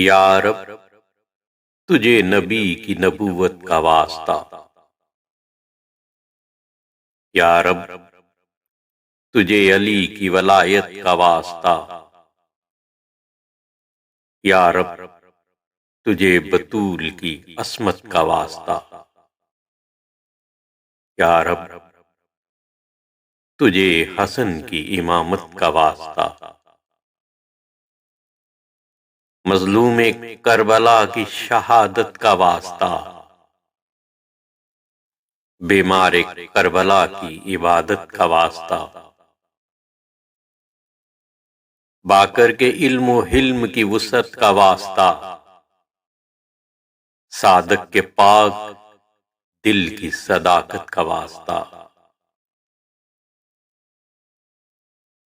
یا رب تجھے نبی کی نبوت کا واسطہ، یا رب تجھے علی کی ولایت کا واسطہ، یا رب تجھے بطول کی عصمت کا واسطہ، یا رب تجھے حسن کی امامت کا واسطہ، مظلوم کربلا کی شہادت کا واسطہ، بیمار کربلا کی عبادت کا واسطہ، باقر کے علم و حلم کی وسعت کا واسطہ، صادق کے پاک دل کی صداقت کا واسطہ،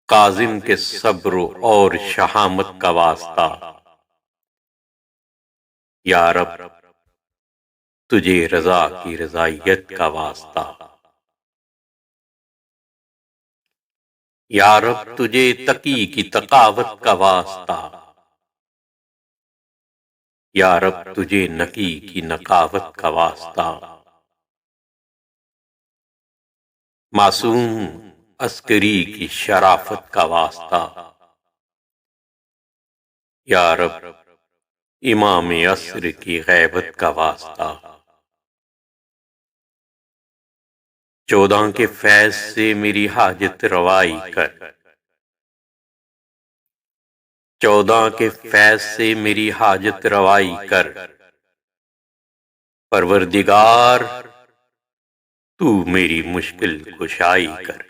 کاظم کے صبر اور شہامت کا واسطہ، یا رب تجھے رضا کی رضائیت کا واسطہ، یا رب تجھے تقی کی تقاوت کا واسطہ، یا رب تجھے نقی کی نقاوت کا واسطہ، معصوم عسکری کی شرافت کا واسطہ، یا رب امام عصر کی غیبت کا واسطہ، 14 کے فیض سے میری حاجت روائی کر، 14 کے فیض سے میری حاجت روائی کر، پروردگار تو میری مشکل کشائی کر۔